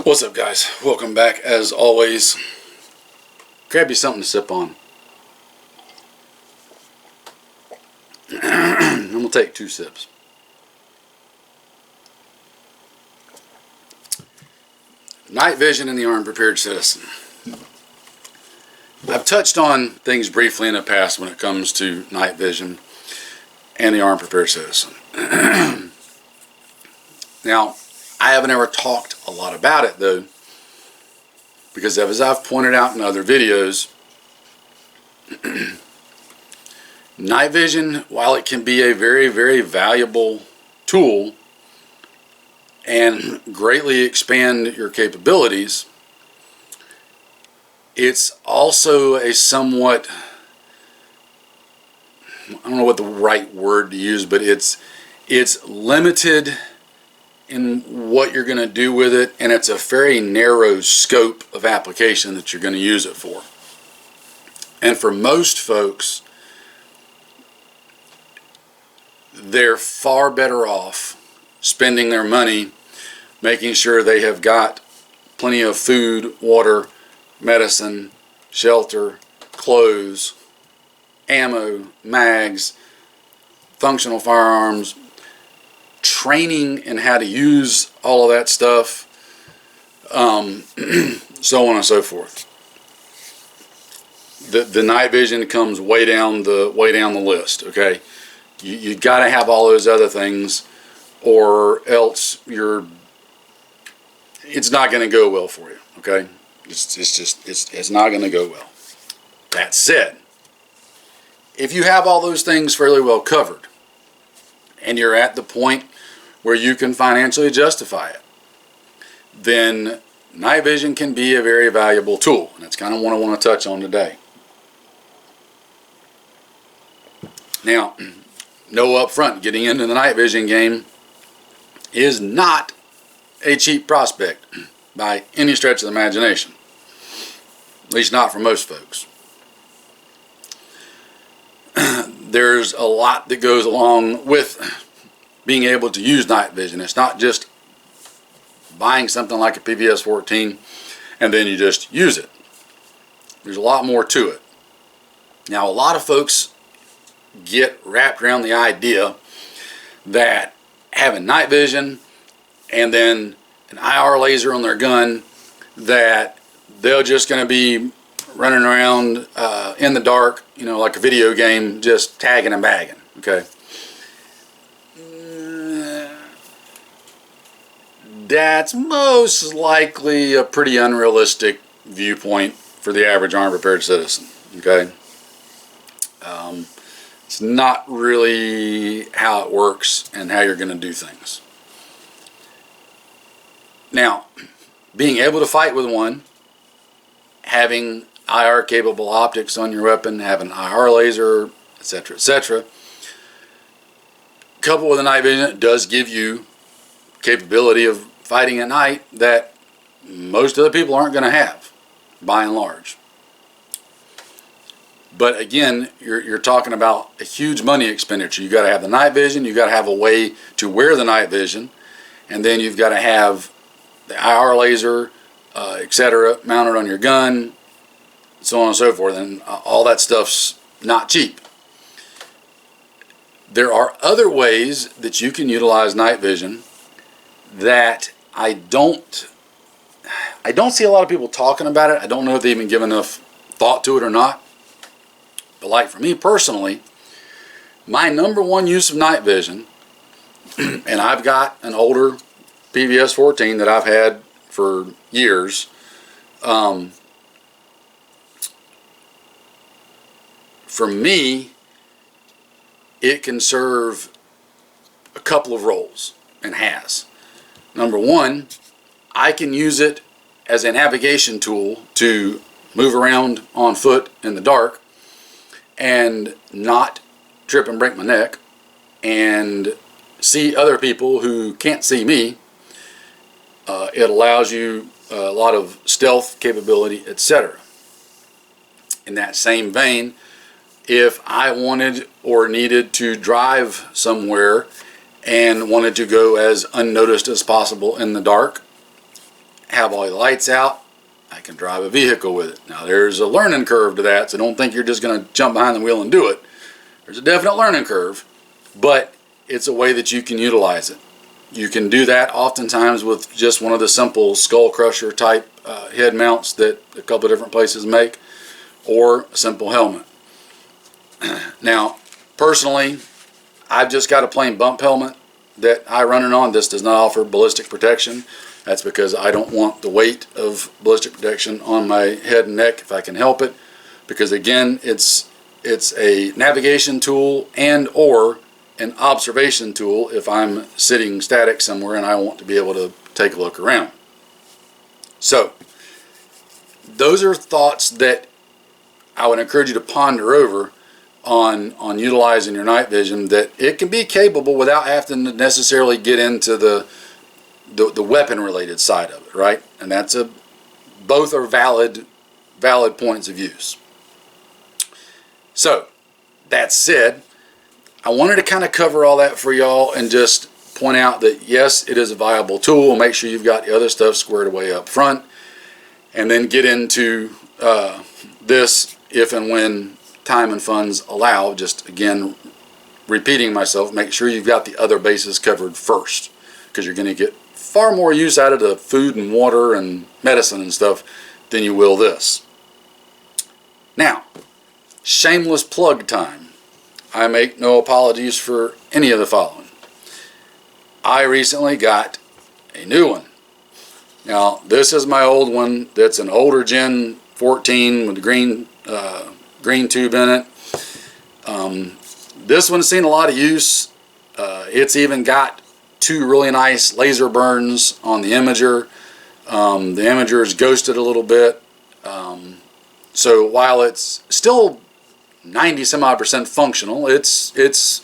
What's up, guys? Welcome back. As always, grab you something to sip on. I'm going to take 2 sips. Night vision in the armed prepared citizen. I've touched on things briefly in the past when it comes to night vision and the armed prepared citizen. Now, I haven't ever talked a lot about it, though, because as I've pointed out in other videos, night vision, while it can be a very, very valuable tool and greatly expand your capabilities, it's also a somewhat, I don't know what the right word to use, but it's limited in what you're going to do with it, and it's a very narrow scope of application that you're going to use it for. And for most folks, they're far better off spending their money making sure they have got plenty of food, water, medicine, shelter, clothes, ammo, mags, functional firearms, training in how to use all of that stuff, so on and so forth. The night vision comes way down the list. Okay, you got to have all those other things, or else it's not going to go well for you. Okay, it's not going to go well. That said, if you have all those things fairly well covered, and you're at the point where you can financially justify it, then night vision can be a very valuable tool. And that's kind of what I want to touch on today. Now, no up front, getting into the night vision game is not a cheap prospect by any stretch of the imagination. At least not for most folks. There's a lot that goes along with being able to use night vision. It's not just buying something like a PVS-14 and then you just use it. There's a lot more to it. Now, a lot of folks get wrapped around the idea that having night vision and then an IR laser on their gun, that they're just going to be running around in the dark, like a video game, just tagging and bagging. Okay. That's most likely a pretty unrealistic viewpoint for the average armed prepared citizen. Okay, it's not really how it works and how you're going to do things. Now, being able to fight with one, having IR capable optics on your weapon, having IR laser, etc., coupled with the night vision, it does give you capability of fighting at night that most other people aren't going to have, by and large. But again, you're talking about a huge money expenditure. You've got to have the night vision, you've got to have a way to wear the night vision, and then you've got to have the IR laser, etc., mounted on your gun, so on and so forth, and all that stuff's not cheap. There are other ways that you can utilize night vision that I don't see a lot of people talking about it. I don't know if they even give enough thought to it or not. But like for me personally, my number one use of night vision, and I've got an older PVS-14 that I've had for years. For me, it can serve a couple of roles, and has. Number one, I can use it as a navigation tool to move around on foot in the dark and not trip and break my neck and see other people who can't see me. It allows you a lot of stealth capability, etc. In that same vein, if I wanted or needed to drive somewhere and wanted to go as unnoticed as possible in the dark, have all the lights out, I can drive a vehicle with it. Now there's a learning curve to that, so don't think you're just going to jump behind the wheel and do it. There's a definite learning curve, but it's a way that you can utilize it. You can do that oftentimes with just one of the simple skull crusher type head mounts that a couple of different places make, or a simple helmet. Now, personally, I've just got a plain bump helmet that I run it on. This does not offer ballistic protection. That's because I don't want the weight of ballistic protection on my head and neck if I can help it. Because again, it's a navigation tool and or an observation tool if I'm sitting static somewhere and I want to be able to take a look around. So, those are thoughts that I would encourage you to ponder over on utilizing your night vision, that it can be capable without having to necessarily get into the weapon related side of it, right? And both are valid points of use. So, that said, I wanted to kind of cover all that for y'all and just point out that yes, it is a viable tool. Make sure you've got the other stuff squared away up front, and then get into this if and when time and funds allow. Just again, repeating myself, make sure you've got the other bases covered first, because you're going to get far more use out of the food and water and medicine and stuff than you will this. Now, shameless plug time. I make no apologies for any of the following. I recently got a new one. Now, this is my old one that's an older Gen 14 with the green tube in it. This one's seen a lot of use. It's even got 2 really nice laser burns on the imager. The imager is ghosted a little bit. So while it's still 90-some-odd% functional, it's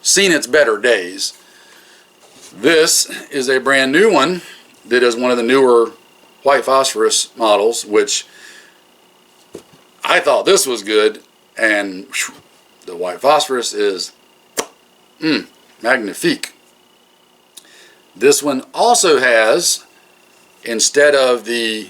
seen its better days. This is a brand new one that is one of the newer white phosphorus models, which I thought this was good, and whew, the white phosphorus is magnifique. This one also has, instead of the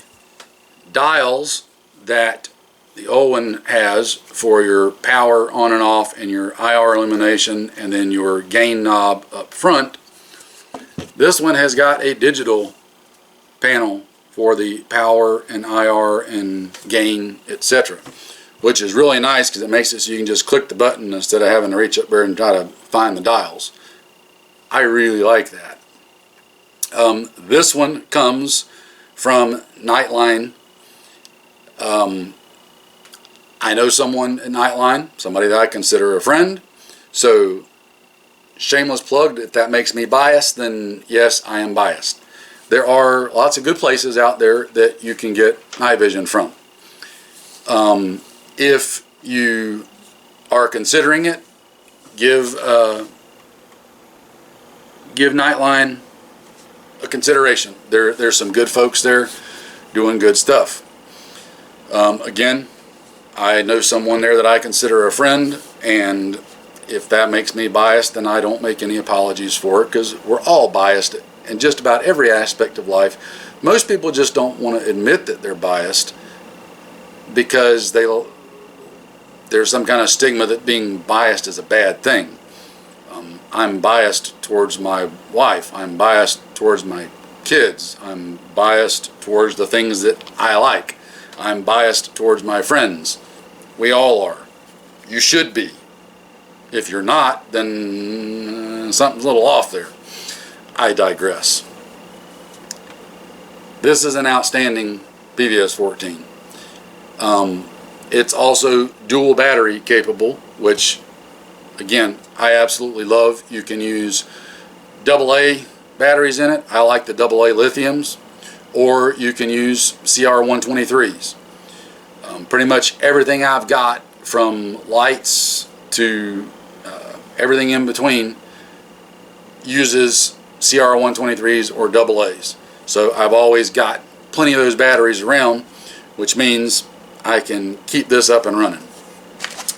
dials that the old one has for your power on and off and your IR illumination and then your gain knob up front, this one has got a digital panel for the power and IR and gain, etc., which is really nice because it makes it so you can just click the button instead of having to reach up there and try to find the dials. I really like that. This one comes from Nightline. I know someone at Nightline, somebody that I consider a friend, so shameless plug. If that makes me biased, then yes, I am biased. There are lots of good places out there that you can get night vision from. If you are considering it, give Nightline a consideration. There's some good folks there doing good stuff. Again, I know someone there that I consider a friend, and if that makes me biased, then I don't make any apologies for it, because we're all biased in just about every aspect of life. Most people just don't want to admit that they're biased because there's some kind of stigma that being biased is a bad thing. I'm biased towards my wife. I'm biased towards my kids. I'm biased towards the things that I like. I'm biased towards my friends. We all are. You should be. If you're not, then something's a little off there. I digress. This is an outstanding PVS 14. It's also dual battery capable, which again, I absolutely love. You can use AA batteries in it. I like the AA lithiums, or you can use CR123s. Pretty much everything I've got, from lights to everything in between, uses CR123s or AA's. So I've always got plenty of those batteries around, which means I can keep this up and running.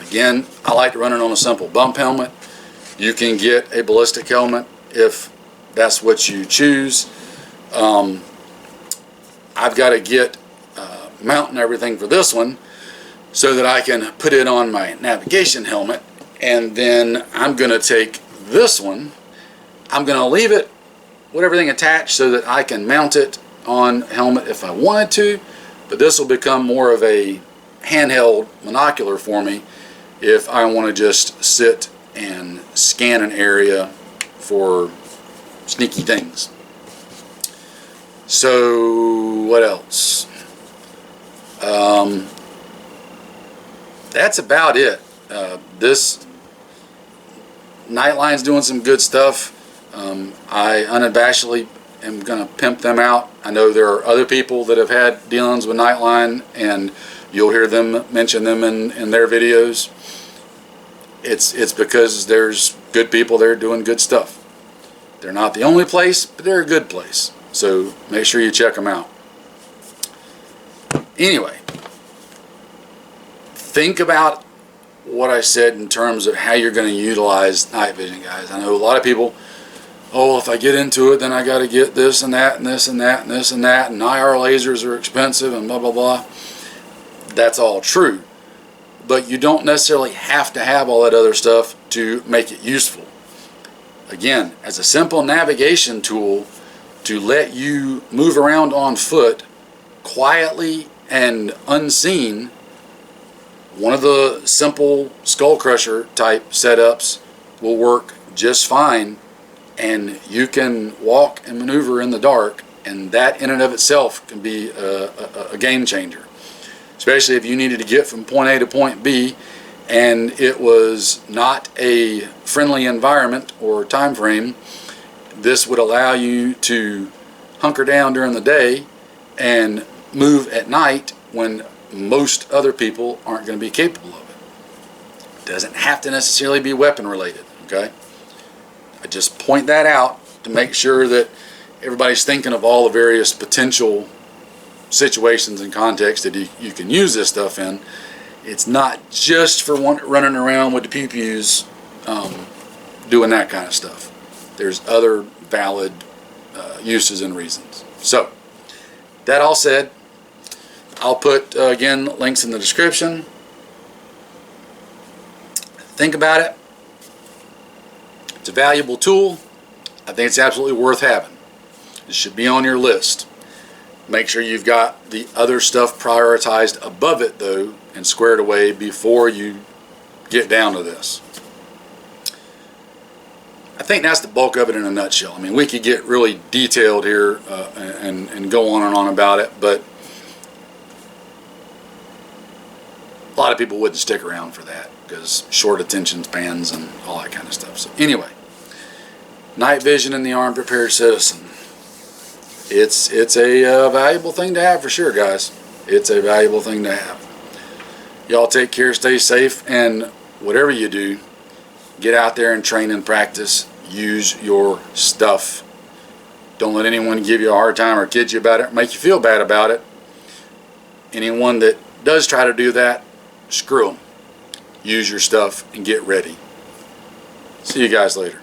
Again, I like to run it on a simple bump helmet. You can get a ballistic helmet if that's what you choose. I've got to get mount and everything for this one so that I can put it on my navigation helmet. And then I'm going to take this one, I'm going to leave it with everything attached so that I can mount it on helmet if I wanted to, but this will become more of a handheld monocular for me if I want to just sit and scan an area for sneaky things. So what else? That's about it. This Nightline's doing some good stuff. I unabashedly am going to pimp them out. I know there are other people that have had dealings with Nightline, and you'll hear them mention them in their videos. It's because there's good people there doing good stuff. They're not the only place, but they're a good place. So make sure you check them out. Anyway, think about what I said in terms of how you're going to utilize night vision, guys. I know a lot of people, oh, if I get into it, then I got to get this and that and this and that and this and that, and IR lasers are expensive and blah, blah, blah. That's all true. But you don't necessarily have to have all that other stuff to make it useful. Again, as a simple navigation tool to let you move around on foot quietly and unseen, one of the simple skull crusher type setups will work just fine, and you can walk and maneuver in the dark, and that in and of itself can be a game changer. Especially if you needed to get from point A to point B and it was not a friendly environment or time frame. This would allow you to hunker down during the day and move at night when most other people aren't going to be capable of it. It doesn't have to necessarily be weapon related, okay? I just point that out to make sure that everybody's thinking of all the various potential situations and contexts that you can use this stuff in. It's not just for running around with the pew-pews doing that kind of stuff. There's other valid uses and reasons. So, that all said, I'll put, again, links in the description. Think about it. It's a valuable tool. I think it's absolutely worth having. It should be on your list. Make sure you've got the other stuff prioritized above it, though, and squared away before you get down to this. I think that's the bulk of it in a nutshell. I mean, we could get really detailed here and go on and on about it, but a lot of people wouldn't stick around for that because short attention spans and all that kind of stuff. So anyway, night vision in the armed prepared citizen. It's a valuable thing to have for sure, guys. It's a valuable thing to have. Y'all take care, stay safe, and whatever you do, get out there and train and practice. Use your stuff. Don't let anyone give you a hard time or kid you about it or make you feel bad about it. Anyone that does try to do that, screw them. Use your stuff and get ready. See you guys later.